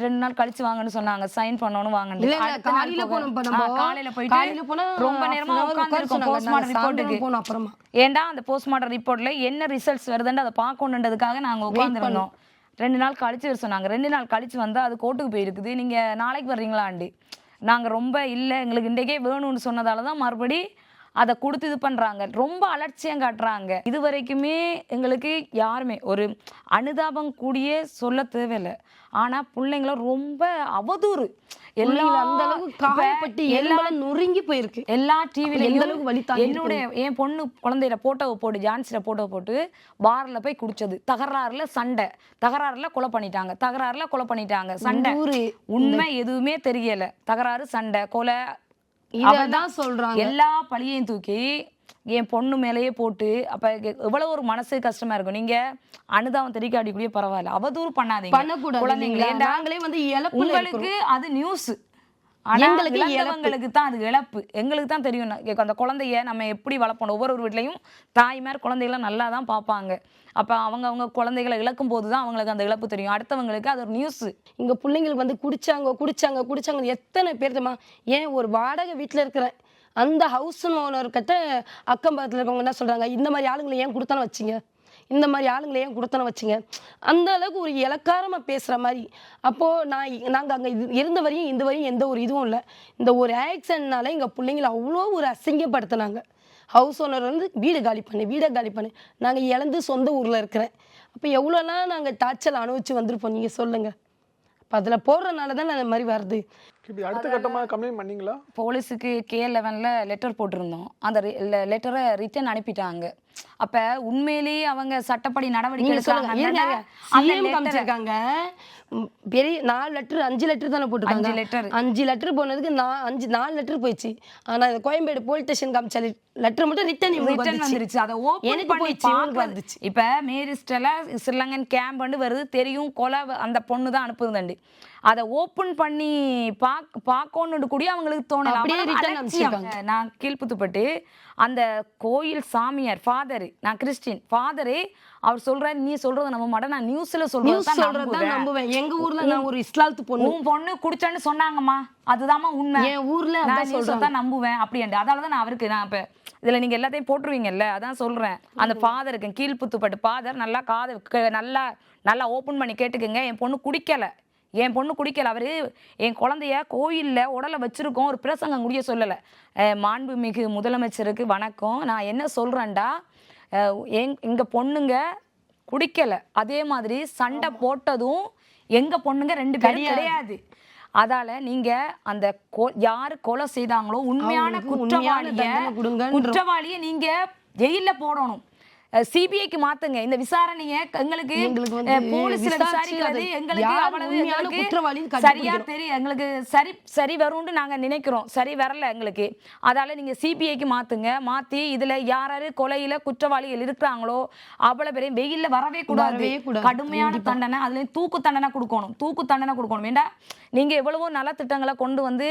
Speaker 2: 2 நாள் கழிச்சு வாங்கன்னு சொன்னாங்க, சைன் பண்ணணும் வாங்கன்னு.
Speaker 1: இல்ல,
Speaker 2: அடுத்த நாள்
Speaker 1: காலையில
Speaker 2: போக-
Speaker 1: போனோம். இப்ப நம்ம
Speaker 2: காலையில
Speaker 1: காலையில போனா
Speaker 2: போயிட்டு ரொம்ப நேரமா உட்கார்ந்திருக்கோம் போஸ்ட்மார்ட்டம் ரிப்போர்ட்டுக்கு.
Speaker 1: போனோம் அப்புறமா.
Speaker 2: ஏன்டா அந்த போஸ்ட்மார்ட்டம் ரிப்போர்ட்ல என்ன ரிசல்ட்ஸ் வருதுன்னு அதை பார்க்கணுன்றதுக்காக நாங்க உட்கார்ந்திருந்தோம். 2 நாள் கழிச்சு வர சொன்னாங்க. 2 நாள் கழிச்சு வந்தா அது கோர்ட்டுக்கு போயிருக்குது, நீங்க நாளைக்கு வர்றீங்களாண்டு. நாங்க ரொம்ப இல்லை எங்களுக்கு இன்றைக்கே வேணும்னு சொன்னதால தான் மறுபடி அதை கொடுத்து இது பண்றாங்க. ரொம்ப அலட்சியம் காட்டுறாங்க. இது வரைக்குமே எங்களுக்கு யாருமே ஒரு அனுதாபம் கூடிய சொல்ல தேவையில்லை. ஆனா பிள்ளைங்கள ரொம்ப அவதூறு
Speaker 1: பிள்ளைங்க அந்த அளவுக்கு காயப்பட்டு எலும்பெல்லாம் நொறுங்கி போயிருக்கு.
Speaker 2: எல்லா
Speaker 1: எந்த
Speaker 2: டிவிலையும்
Speaker 1: அளவுக்கு வலி தாங்கி
Speaker 2: என்னுடைய என் பொண்ணு குழந்தையில போட்டோவை போட்டு ஜான்சில போட்டோ போட்டு பார்ல போய் குடிச்சது, தகராறுல சண்டை, தகராறுல கொலை பண்ணிட்டாங்க, சண்டை. உண்மை எதுவுமே தெரியல, தகராறு சண்டை கொலை
Speaker 1: இததான் சொல்றாங்க.
Speaker 2: எல்லா பழியையும் தூக்கி என் பொண்ணு மேலேயே போட்டு, அப்ப எவ்வளவு ஒரு மனசு கஷ்டமா இருக்கும். நீங்க அனுதாபம் தெரிவிக்காடி கூடிய பரவாயில்ல, அவதூறு பண்ணாதீங்க குழந்தைங்களே.
Speaker 1: நாங்களே வந்து இழப்புல
Speaker 2: உங்களுக்கு அது நியூஸ், எங்களுக்கு தான் அது இழப்பு. எங்களுக்கு தான் தெரியும் அந்த குழந்தைய நம்ம எப்படி வளர்ப்போம். ஒவ்வொரு வீட்லையும் தாய்மார் குழந்தைகளை நல்லா தான் பார்ப்பாங்க. அப்ப அவங்க குழந்தைகளை இழக்கும் போதுதான் அவங்களுக்கு அந்த இழப்பு தெரியும். அடுத்தவங்களுக்கு அது ஒரு நியூஸ்.
Speaker 1: இங்க பிள்ளைங்களுக்கு வந்து குடிச்சாங்க எத்தனை பேர் தெரியுமா? ஏன் ஒரு வாடகை வீட்டுல இருக்கிற அந்த ஹவுஸ் ஓனர் கிட்ட அக்கம் பக்கத்துல இருக்கவங்க என்ன சொல்றாங்க, இந்த மாதிரி ஆளுங்களை ஏன் கொடுத்தானே வச்சிங்க, இந்த மாதிரி ஆளுங்களை ஏன் கொடுத்தானே வச்சிங்க, அந்த அளவுக்கு ஒரு இலக்காரமா பேசுற மாதிரி. அப்போ நாங்க அங்க இருந்த வரையும் இந்த வரையும் எந்த ஒரு இதுவும் இல்லை. இந்த ஒரு ஆக்சிடென்ட்னால எங்க பிள்ளைங்களை அவ்வளோ ஒரு அசிங்கப்படுத்தினாங்க. ஹவுஸ் ஓனர் வந்து வீடை காலி பண்ணு நாங்கள் இழந்து சொந்த ஊரில் இருக்கிறேன். அப்போ எவ்வளோலாம் நாங்கள் டார்ச்சல் அனுபவிச்சு வந்திருப்போம், நீங்கள் சொல்லுங்கள். அப்போ அதில் போடுறதுனால தான் அந்த மாதிரி வருது.
Speaker 6: இப்படி அடுத்த கட்டமாக கம்ப்ளைண்ட் பண்ணீங்களா?
Speaker 2: போலீஸுக்கு K11 லெட்டர் போட்டிருந்தோம். அந்த லெட்டரை ரிட்டர்ன் அனுப்பிட்டாங்க. அப்ப உண்மையிலேயே அவங்க சட்டப்படி நடவடிக்கை எடுத்தாங்க.
Speaker 1: பெரிய 4 லெட்டர் 5 லெட்டர் தானே போட்டுருக்காங்க. 5 லெட்டர் போனதுக்கு 4 லெட்டர் போயிடுச்சு. ஆனா இந்த கோயம்பேடு போலீஸ் ஸ்டேஷன் காமிச்ச லெட்டர் மட்டும் ரிட்டர்ன்
Speaker 2: வந்துருச்சு. அதை ஓபன் பண்ணி வந்துச்சு. இப்ப மேரிஸ்டல ஸ்ரீலங்கன் கேம்ப் வருது தெரியும், கொலை அந்த பொண்ணு தான் அனுப்புதுண்டு. அதை ஓபன் பண்ணி பார்க்கணும்னு கூடிய அவங்களுக்கு தோணல. நான் கீழ்புத்துப்பட்டு அந்த கோயில் சாமியார் ஃபாதர், நான் கிறிஸ்டின் ஃபாதரு, அவர் சொல்றாரு நீ சொல்றத நம்ப மாட்டேன், நான் நியூஸ்ல சொல்றதான்
Speaker 1: நம்புவேன். எங்க ஊர்ல நான் ஒரு இஸ்லாத்து
Speaker 2: பொண்ணு குடிச்சான்னு சொன்னாங்கம்மா, அதுதாம்மா உண்மை.
Speaker 1: என் ஊர்ல
Speaker 2: நான் சொல்றதான் நம்புவேன் அப்படின்ட்டு. அதனாலதான் நான் அவருக்கு நான் இப்ப இதுல நீங்க எல்லாத்தையும் போட்டுருவீங்கல்ல, அதான் சொல்றேன். அந்த ஃபாதருக்கு கீழ்புத்துப்பட்டு ஃபாதர் நல்லா காது நல்லா ஓபன் பண்ணி கேட்டுக்குங்க. என் பொண்ணு குடிக்கல. அவரு என் குழந்தைய கோயில்ல உடலை வச்சிருக்கோம், ஒரு பிரசங்கம் முடிய சொல்லலை. மாண்புமிகு முதலமைச்சருக்கு வணக்கம். நான் என்ன சொல்றேன்டா, எங்க பொண்ணுங்க குடிக்கல, அதே மாதிரி சண்டை போட்டதும் எங்க பொண்ணுங்க 2 பேரும் கிடையாது. அதால நீங்க அந்த யாரு கொலை செய்தாங்களோ உண்மையான குற்றவாளிய நீங்க ஜெயில போடணும். சிபிஐக்கு மாத்துங்க இந்த விசாரணையை. எங்களுக்கு போலீஸ்ல விசாரிக்கிறது எங்களுக்கு சரியா தெரியும், எங்களுக்கு சரி வரும்னு நாங்க நினைக்கிறோம், சரி வரல எங்களுக்கு. அதால நீங்க சிபிஐக்கு மாத்தி இதுல யாராரு கொலையில குற்றவாளிகள் இருக்கிறாங்களோ அவ்வளவு பேரையும் வெயில்ல வரவே கூடாது. கடுமையான தண்டனை, அதுலயும் தூக்கு தண்டனை கொடுக்கணும். வேண்டாம் நீங்க எவ்வளவோ நலத்திட்டங்களை கொண்டு வந்து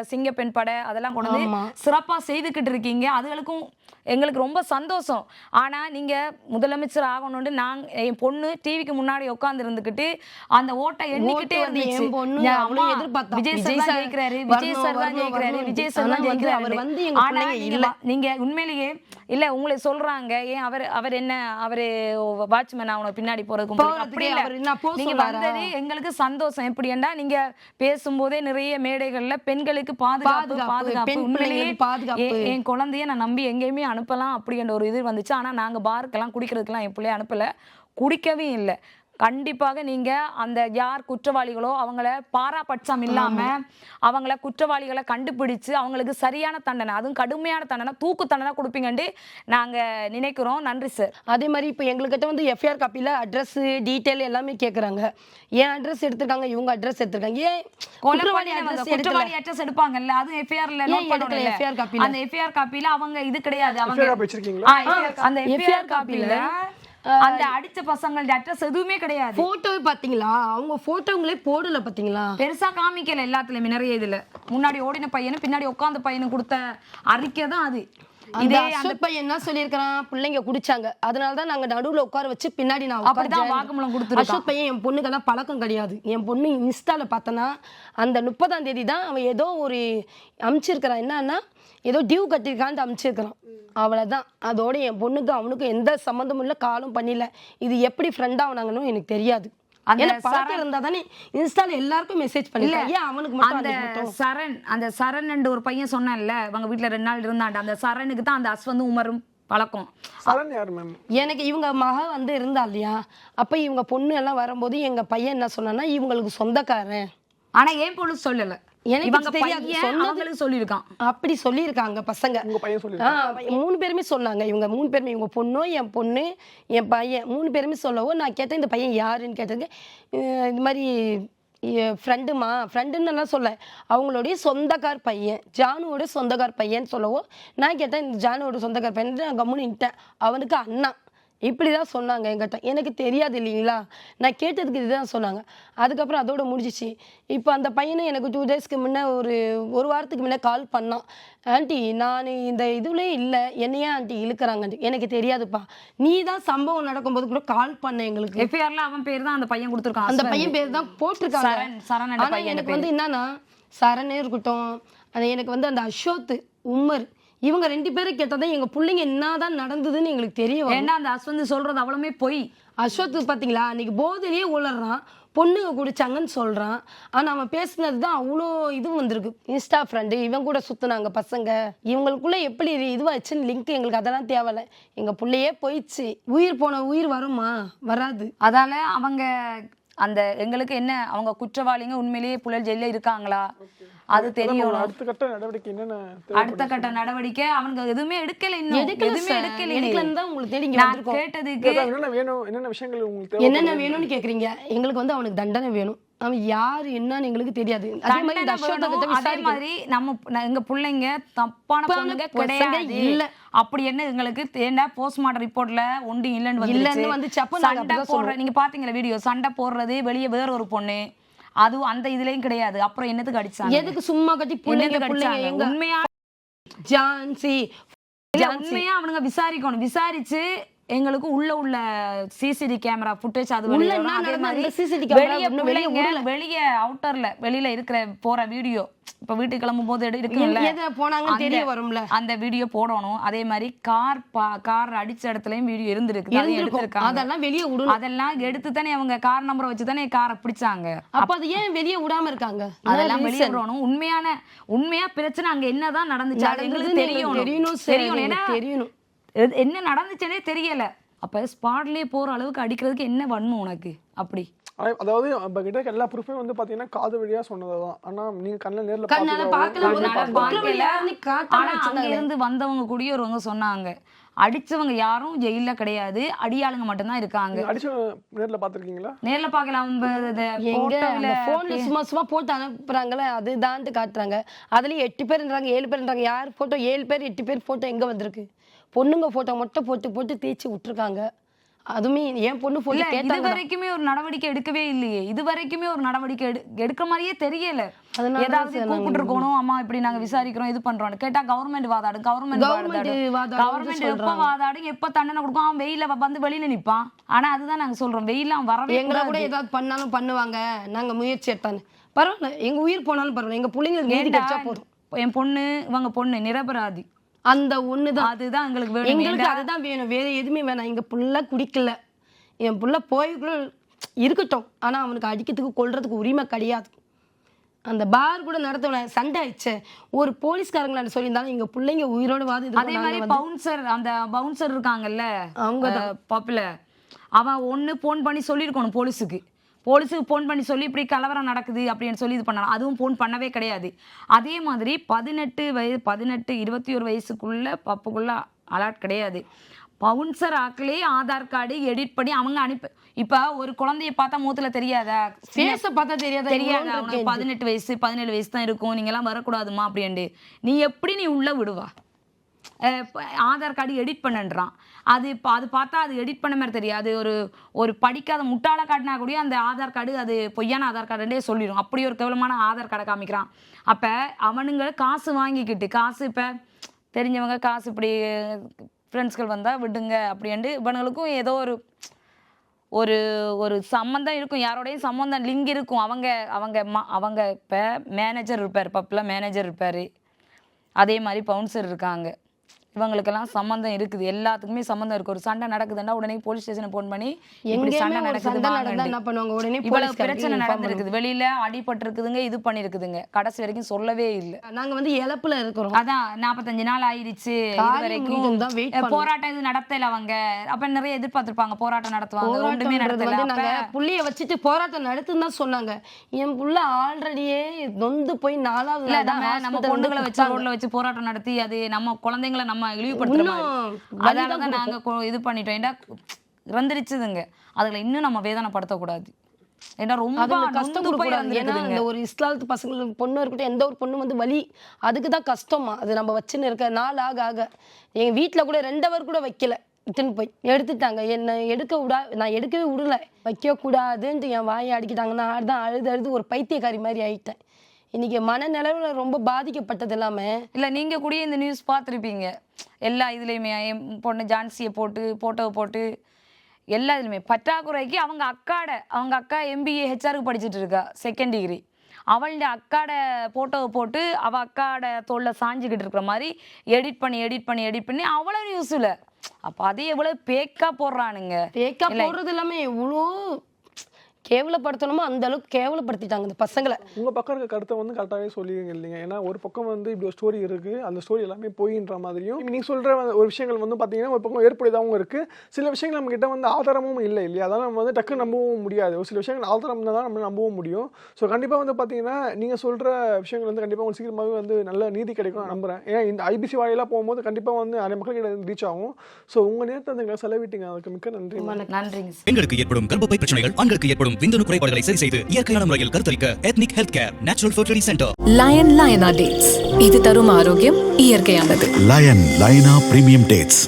Speaker 2: சிங்கப்பெண் படை அதெல்லாம் கொண்டு வந்து சிறப்பா செய்துக்கிட்டு இருக்கீங்க, அதுகளுக்கும் எங்களுக்கு ரொம்ப சந்தோஷம். ஆனா நீங்க முதலமைச்சர் ஆகணும்னு என் பொண்ணு டிவிக்கு முன்னாடி உட்கார்ந்து இருந்துகிட்டு அந்த ஓட்டை எண்ணிக்கிட்டே இருந்துச்சு. விஜய் சார் தான் ஜெயிக்கிறாரு. ஆனா நீங்க உண்மையிலேயே இல்ல உங்களை சொல்றாங்க, ஏன் அவரு என்ன அவரு வாட்ச்மேன் ஆகணும் பின்னாடி போறதுக்கு அப்படி இல்ல. நீங்க வந்தது எங்களுக்கு சந்தோஷம். எப்படின்னா நீங்க பேசும்போதே நிறைய மேடைகள்ல பெண்களுக்கு பாதுகாப்பு உண்மையிலேயே என் குழந்தைய நான் நம்பி எங்கேயுமே அனுப்பலாம் அப்படின்ற ஒரு இது வந்துச்சு. ஆனா நாங்க பார்க்கெல்லாம் குடிக்கிறதுக்கெல்லாம் என் பிள்ளைய அனுப்பல, குடிக்கவே இல்லை. கண்டிப்பாக நீங்க அந்த யார் குற்றவாளிகளோ அவங்கள பாராபட்சம் இல்லாம அவங்கள குற்றவாளிகளை கண்டுபிடிச்சு அவங்களுக்கு சரியான தண்டனை, அதுவும் கடுமையான தண்டனை, தூக்கு தண்டனை கொடுப்பீங்கன்னு நாங்க நினைக்கிறோம். நன்றி சார்.
Speaker 1: அதே மாதிரி இப்போ எங்ககிட்ட வந்து எஃப்ஐஆர் காப்பியில் அட்ரஸ் டீட்டெயில் எல்லாமே கேட்குறாங்க. ஏன் அட்ரஸ் எடுத்திருக்காங்க, இவங்க அட்ரஸ் எடுத்திருக்காங்க, ஏன் குற்றவாளி
Speaker 2: அட்ரஸ் எடுப்பாங்கல்ல, அது எஃப்ஐஆர்ல
Speaker 1: எஃப்ஐஆர் காப்பியில்
Speaker 2: அந்த எஃப்ஐஆர் காப்பியில் அவங்க இது கிடையாது. அந்த எஃப்ஐஆர் காப்பியில் அந்த அடிச்ச பசங்களோட அட்ரஸ் எதுவுமே கிடையாது.
Speaker 1: போட்டோவே பாத்தீங்களா, அவங்க போட்டோங்களே போடல பாத்தீங்களா,
Speaker 2: பெருசா காமிக்கல. எல்லாத்துலயுமே நிறைய இதுல முன்னாடி ஓடின பையனும் பின்னாடி உட்கார்ந்த பையனும் கொடுத்த அறிக்கை தான் அது.
Speaker 1: அந்த அசோக் பையன் என்ன சொல்லியிருக்கிறான், பிள்ளைங்க குடிச்சாங்க, அதனாலதான் நாங்க நடுவுல உட்கார வச்சு பின்னாடி நான்
Speaker 2: அப்படிதான் வாக்குமூலம் கொடுத்துருக்கான்.
Speaker 1: அசோக் பையன் என் பொண்ணுக்கெல்லாம் பழக்கம் கிடையாது. என் பொண்ணு இன்ஸ்டால பார்த்தனா அந்த 30ஆம் தேதி தான் அவன் ஏதோ ஒரு அமிச்சிருக்கிறான், என்னன்னா ஏதோ டியூ கட்டிருக்கான்னு அமிச்சிருக்கிறான், அவ்வளவுதான். அதோட என் பொண்ணுக்கு அவனுக்கு எந்த சம்மந்தமும் இல்லை, காலும் பண்ணல. இது எப்படி ஃப்ரெண்ட் ஆனாங்கன்னு எனக்கு தெரியாது.
Speaker 2: அந்த
Speaker 1: பழக்கம் இருந்தா தானே இன்ஸ்டால எல்லாருக்கும் மெசேஜ் பண்ணல, ஏன் அவனுக்கு மட்டும்
Speaker 2: அந்த சரண் ஒரு பையன் சொன்னான்ல, அவங்க வீட்டுல 2 நாள் இருந்தாண்ட, அந்த சரணுக்கு தான் அந்த அஸ்வந்தும் உமரும் பழக்கம்.
Speaker 6: சரண் யார் மேம்?
Speaker 1: எனக்கு இவங்க மக வந்து இருந்தா இல்லையா, அப்ப இவங்க பொண்ணு எல்லாம் வரும்போது எங்க பையன் என்ன சொன்னான்னா இவங்களுக்கு சொந்தக்காரன்.
Speaker 2: ஆனா ஏன் பொண்ணு சொல்லல,
Speaker 1: எனக்கு தெரியாது,
Speaker 2: அவங்களுக்கு சொல்லியிருக்கான்.
Speaker 1: அப்படி சொல்லியிருக்காங்க பசங்க.
Speaker 6: உங்க பையன் சொல்லி
Speaker 1: 3 பேருமே சொன்னாங்க. இவங்க 3 பேருமே, இவங்க பொண்ணோ என் பொண்ணு என் பையன் 3 பேருமே சொல்லவும் நான் கேட்டேன் இந்த பையன் யாருன்னு கேட்டதுக்கு இது மாதிரி ஃப்ரெண்டுன்னு எல்லாம் சொல்ல, அவங்களுடைய சொந்தக்கார் பையன், ஜானுவோட சொந்தக்கார் பையன் சொல்லவும் நான் கேட்டேன் இந்த ஜானுவோட சொந்தக்கார் பையன், நான் கம்முன்னு நின்ட்டேன். அவனுக்கு அண்ணா இப்படிதான் சொன்னாங்க என்கிட்ட. எனக்கு தெரியாது இல்லைங்களா, நான் கேட்டதுக்கு இதுதான் சொன்னாங்க. அதுக்கப்புறம் அதோட முடிஞ்சிச்சு. இப்போ அந்த பையனை எனக்கு 2 டேஸ்க்கு முன்னே ஒரு வாரத்துக்கு முன்னே கால் பண்ணான். ஆண்டி நான் இந்த இதுலேயே இல்லை, என்னையா ஆண்டி இழுக்கிறாங்க, எனக்கு தெரியாதுப்பா, நீ தான் சம்பவம் நடக்கும்போது கூட கால் பண்ண எங்களுக்கு.
Speaker 2: எஃப்ஐஆர்ல அவன் பேர் தான் அந்த பையன் கொடுத்துருக்கான்,
Speaker 1: அந்த பையன் பேர் தான் போட்டிருக்காங்க. ஆனா எனக்கு வந்து என்னன்னா சரணே இருக்கட்டும், எனக்கு வந்து அந்த அசோத் உமர் இவங்க 2 பேரும் கேட்டதான் எங்க பிள்ளைங்க என்னதான் நடந்ததுன்னு எங்களுக்கு தெரியும்.
Speaker 2: ஏன்னா அந்த அஸ்வந்து சொல்றது அவ்வளவுமே பொய்.
Speaker 1: அசோத் பாத்தீங்களா, அன்னைக்கு போதையிலேயே உளறான், பொண்ணுங்க குடிச்சாங்கன்னு சொல்றான். ஆனா அவன் பேசுனது தான் அவ்வளோ இதுவும் வந்திருக்கு. இன்ஸ்டா ஃப்ரெண்டு இவன் கூட சுத்தினாங்க பசங்க, இவங்களுக்குள்ள எப்படி இதுவாச்சுன்னு லிங்க் எங்களுக்கு அதெல்லாம் தேவையில்ல. எங்க பிள்ளையே போயிடுச்சு, உயிர் போன உயிர் வருமா, வராது.
Speaker 2: அதால அவங்க அந்த எங்களுக்கு என்ன, அவங்க குற்றவாளிங்க உண்மையிலேயே புழல் ஜெயில இருக்காங்களா அது தெரியும்.
Speaker 6: அடுத்த கட்ட நடவடிக்கை என்னென்ன?
Speaker 2: அடுத்த கட்ட நடவடிக்கை அவங்க எதுவுமே எடுக்கல, இன்னும் எதுவுமே எடுக்கல.
Speaker 1: உங்களுக்கு தேடி
Speaker 2: கேட்டதுக்கு
Speaker 6: என்னென்ன வேணும், என்னென்ன விஷயங்கள் உங்களுக்கு
Speaker 1: என்னென்ன வேணும்னு கேக்குறீங்க. எங்களுக்கு வந்து அவனுக்கு தண்டனை வேணும். அவன் யாரு என்னன்னு எங்களுக்கு தெரியாது. அதே
Speaker 2: மாதிரி நம்ம எங்க பிள்ளைங்க தப்பான பொண்ணுங்க கிடையாது இல்ல. அப்படி என்ன எங்களுக்கு தேண்டா போஸ்ட்மார்ட்டம் ரிப்போர்ட்ல ஒண்டி இல்லன்னு வந்துச்சு. சண்டை போடுற நீங்க பாத்தீங்களா வீடியோ, சண்டை போடுறது வெளியே வேற ஒரு பொண்ணு, அதுவும் அந்த இதுலயும் கிடையாது. அப்புறம் என்னத்துக்கு அடிச்சாங்க,
Speaker 1: எதுக்கு சும்மா கட்டி பிள்ளைங்க அடிச்சாங்க?
Speaker 2: உண்மையா உண்மையா அவனுங்க விசாரிக்கணும். விசாரிச்சு எங்களுக்கு உள்ள சிசிடிவி கேமரா ஃபுட்டேஜ் அது வெளியே அவுட்டர்ல வெளியில இருக்கிற போற வீடியோ, இப்ப வீட்டுக்கு கிளம்பும் போது இருக்குல்ல அந்த வீடியோ போடணும். அதே மாதிரி கார் அடிச்ச இடத்துலயும் வீடியோ இருந்திருக்கு, அதெல்லாம் வெளியே விடணும். அதெல்லாம் எடுத்து தானே அவங்க கார் நம்பரை வச்சு தானே காரை பிடிச்சாங்க.
Speaker 1: அப்ப அது ஏன் வெளியே விடாம இருக்காங்க?
Speaker 2: அதெல்லாம் வெளியே விடணும். உண்மையா பிரச்சனை அங்க என்னதான் நடந்துச்சு எங்களுக்கு தெரியணும். என்ன நடந்துச்சுன்னே தெரியல. அப்ப ஸ்பாட்லயே போற அளவுக்கு அடிக்கிறதுக்கு என்ன பண்ணும் உனக்கு? அப்படி
Speaker 6: அதாவது நம்ம கிட்ட எல்லா ப்ரூஃபும் வந்து பாத்தீங்கன்னா காது வழியா சொன்னதுதான். ஆனா நீங்க கண்ணுல நேர்ல
Speaker 2: அங்க இருந்து வந்தவங்க கூடியவங்க சொன்னாங்க, அடிச்சவங்க யாரும் ஜெயில கிடையாது, அடியாளுங்க மட்டும்தான் இருக்காங்க.
Speaker 6: நேர்ல பாத்துருக்கீங்களா?
Speaker 2: நேர்ல பாக்கலாம்.
Speaker 1: சும்மா சும்மா போட்டு அனுப்புறாங்களே அதுதான் காட்டுறாங்க. அதுலயும் 8 பேர்ன்றாங்க 7 பேர்ன்றாங்க. யார் போட்டோ 7 பேர் 8 பேர் போட்டோ எங்க வந்திருக்கு? பொண்ணுங்க போட்டோ மட்டும் போட்டு தேய்ச்சி விட்டுருக்காங்க. அதுவுமே என் பொண்ணு போட்டு
Speaker 2: இது வரைக்குமே ஒரு நடவடிக்கை எடுக்கவே இல்லையே. இது வரைக்குமே ஒரு நடவடிக்கை எடுக்கிற மாதிரியே தெரியல. ஏதாவது கூப்பிட்டு இருக்கணும், அம்மா இப்படி நாங்க விசாரிக்கிறோம் இது பண்றோம் கேட்டா கவர்மெண்ட் வாதாடும். கவர்மெண்ட் எப்ப வாதாடும், எப்ப தண்டனை கொடுக்கும், அவன் வெயில வந்து வெளியில நிப்பான். ஆனா அதுதான் நாங்க சொல்றோம், வெயில அவன் வரவே.
Speaker 1: எங்களை கூட ஏதாவது பண்ணாலும் பண்ணுவாங்க, நாங்க முயற்சி எடுத்தான்னு பரவாயில்ல, எங்க உயிர் போனாலும் பரவாயில்ல, எங்க பிள்ளைங்களுக்கு போதும்.
Speaker 2: என் பொண்ணு இவங்க பொண்ணு நிரபராதி,
Speaker 1: அந்த ஒண்ணுதான்.
Speaker 2: அதுதான் எங்களுக்கு
Speaker 1: அதுதான் வேணும், வேற எதுவுமே வேணாம். எங்க புள்ள குடிக்கல, என் புள்ள போய்க்குள்ள இருக்கட்டும், ஆனா அவனுக்கு அடிக்கிறதுக்கு கொல்றதுக்கு உரிமை கிடையாது. அந்த பார் கூட நடத்த சண்டை ஆயிடுச்சு, ஒரு போலீஸ்காரங்களான சொல்லியிருந்தாலும் எங்க பிள்ளைங்க உயிரோட வாது.
Speaker 2: அதே மாதிரி அந்த பவுன்சர் இருக்காங்கல்ல, அவங்க பாப்புல அவன் ஒண்ணு போன் பண்ணி சொல்லியிருக்கணும் போலீஸுக்கு போன் பண்ணி சொல்லி இப்படி கலவரம் நடக்குது அப்படின்னு சொல்லி இது பண்ணலாம். அதுவும் போன் பண்ணவே கிடையாது. அதே மாதிரி 18-21 வயசுக்குள்ள பப்புக்குள்ள அலர்ட் கிடையாது. பவுன்சர் ஆக்களே ஆதார் கார்டு எடிட் பண்ணி அவங்க அனுப்பி. இப்ப ஒரு குழந்தைய பார்த்தா மூத்துல தெரியாதா,
Speaker 1: ஃபேஸ பார்த்தா தெரியாதா,
Speaker 2: அவனுக்கு 18 வயசு 17 வயசு தான் இருக்கும், நீங்க எல்லாம் வரக்கூடாதுமா அப்படின்ட்டு நீ எப்படி நீ உள்ள விடுவா? ஆதார் கார்டு எடிட் பண்ணுன்றான். அது பார்த்தா அது எடிட் பண்ண மாதிரி தெரியாது. ஒரு படிக்காத முட்டாள காட்டினா கூட அந்த ஆதார் கார்டு அது பொய்யான ஆதார் கார்டுன்றே சொல்லிடும். அப்படி ஒரு கேவலமான ஆதார் கார்டை காமிக்கிறான். அப்ப அவனுங்க காசு வாங்கிக்கிட்டு, காசு இப்ப தெரிஞ்சவங்க காசு இப்படி ஃப்ரெண்ட்ஸ்கள் வந்தால் விடுங்க அப்படின்ட்டு இவனுங்களுக்கும் ஏதோ ஒரு ஒரு சம்மந்தம் இருக்கும், யாரோடையும் சம்மந்தம் லிங்க் இருக்கும். அவங்க இப்போ மேனேஜர் இருப்பார், பப்பில் மேனேஜர் இருப்பார், அதே மாதிரி பவுன்சர் இருக்காங்க. இவங்களுக்கெல்லாம் சம்மந்தம் இருக்குது, எல்லாத்துக்குமே சம்மந்தம் இருக்கு. ஒரு சண்டை நடக்குதுன்னா உடனே போலீஸ் ஸ்டேஷனை ஃபோன் பண்ணி இப்படி சண்டை நடக்குது, இவ்வளவு பிரச்சனை நடந்திருக்குது, வெளியில அடிபட்டிருக்குதுங்க, இது பண்ணிருக்குதுங்க, கடைசி வரைக்கும் சொல்லவே இல்லை.
Speaker 1: நாங்க வந்து இழப்புல இருக்கிறோம்.
Speaker 2: அதான் 45 நாள் ஆயிடுச்சு, இது வரைக்கும் போராட்டம் இது நடத்தல அவங்க. அப்ப நிறைய எதிர்பார்த்திருப்பாங்க போராட்டம் நடத்துவாங்க, ஒன்றுமே நடத்தல.
Speaker 1: புள்ளிய வச்சுட்டு போராட்டம் நடத்துன்னு தான் சொன்னாங்க. என் புள்ள ஆல்ரெடியே நொந்து போய் 4வது
Speaker 2: நம்ம பொண்ணுகளை வச்சு ரோட்ல வச்சு போராட்டம் நடத்தி அது நம்ம குழந்தைங்களை நம்ம இழிவுபடுத்துற மாதிரி. அதனாலதான் நாங்க இது பண்ணிட்டோம். ஏன்னா இறந்துருச்சுதுங்க, அதுல இன்னும் நம்ம வேதனைப்படுத்தக்கூடாது. ஏன்னா ரொம்ப கஷ்டம் போய்
Speaker 1: இந்த ஒரு இஸ்லாத்து பசங்களுக்கு பொண்ணு இருக்கட்டும், எந்த ஒரு பொண்ணு வந்து வலி அதுக்கு தான் கஷ்டமா. அது நம்ம வச்சுன்னு இருக்க நாள் ஆக ஆக எங்க வீட்டுல கூட 2 hour கூட வைக்கல, இட்டுன்னு போய் எடுத்துட்டாங்க. என்னை நான் எடுக்கவே விடல, வைக்க கூடாதுன்ட்டு என் வாயை அடிக்கிட்டாங்க. நான் தான் அழுது ஒரு பைத்தியக்காரி மாதிரி ஆயிட்டேன். இன்னைக்கு மனநிலவில் ரொம்ப பாதிக்கப்பட்டது எல்லாமே.
Speaker 2: இல்லை நீங்கள் கூட இந்த நியூஸ் பார்த்துருப்பீங்க, எல்லா இதுலேயுமே என் பொண்ணு ஜான்சியை போட்டோவை போட்டு எல்லா இதுலையுமே பற்றாக்குறைக்கு அவங்க அக்கா MBA ஹெச்ஆருக்கு படிச்சுட்டு இருக்கா, 2nd degree. அவள்ட அக்காட போட்டோவை போட்டு அவள் அக்காட தோல்ல சாஞ்சிக்கிட்டு இருக்கிற மாதிரி எடிட் பண்ணி அவ்வளோ நியூஸில். அப்போ அதே எவ்வளோ பேக்கா போடுறானுங்க.
Speaker 1: பேக்கா போடுறது எல்லாமே எவ்வளோ கேவலப்படுத்தணுமோ அந்த அளவுக்கு கேவலப்படுத்திட்டாங்க இந்த பசங்களை.
Speaker 6: உங்கள் பக்கம் இருக்க கருத்தை வந்து கரெக்டாகவே சொல்லிடுங்க இல்லைங்க. ஏன்னா ஒரு பக்கம் வந்து இப்படி ஒரு ஸ்டோரி இருக்குது, அந்த ஸ்டோரி எல்லாமே போயின்ற மாதிரியும் நீங்கள் சொல்கிற ஒரு விஷயங்கள் வந்து பார்த்தீங்கன்னா ஒரு பக்கம் ஏற்புடையதாகவும் இருக்குது. சில விஷயங்கள் நம்மக்கிட்ட வந்து ஆதாரமும் இல்லை இல்லையா, அதெல்லாம் நம்ம வந்து டக்கு நம்பவும் முடியாது. ஒரு சில விஷயங்கள் ஆதாரம் தான் நம்ம நம்பவும் முடியும். ஸோ கண்டிப்பாக வந்து பார்த்தீங்கன்னா நீங்கள் சொல்கிற விஷயங்கள் வந்து கண்டிப்பாக உங்களுக்கு சீக்கிரமாகவே வந்து நல்ல நீதி கிடைக்கும் நான் நம்புகிறேன். ஏன்னா இந்த IBC வாயிலாக போகும்போது கண்டிப்பாக வந்து நிறைய மக்கள்கிட்ட ரீச் ஆகும். ஸோ உங்கள் நேரத்தை அந்த செலவிட்டீங்க, அதுக்கு மிக்க நன்றி.
Speaker 2: நன்றிங்க.
Speaker 3: பெண்களுக்கு ஏற்படும் கர்ப்பப்பை பிரச்சனைகள், ஆண்களுக்கு ஏற்படும் விந்தணு குறைபாடுகளை சரி செய்து இயற்கையான முறையில் கருத்தரிக்க ethnic health care natural fertility centre.
Speaker 4: Layana dates, இது தரும் ஆரோக்கியம் இயற்கையானது.
Speaker 5: Layana premium dates.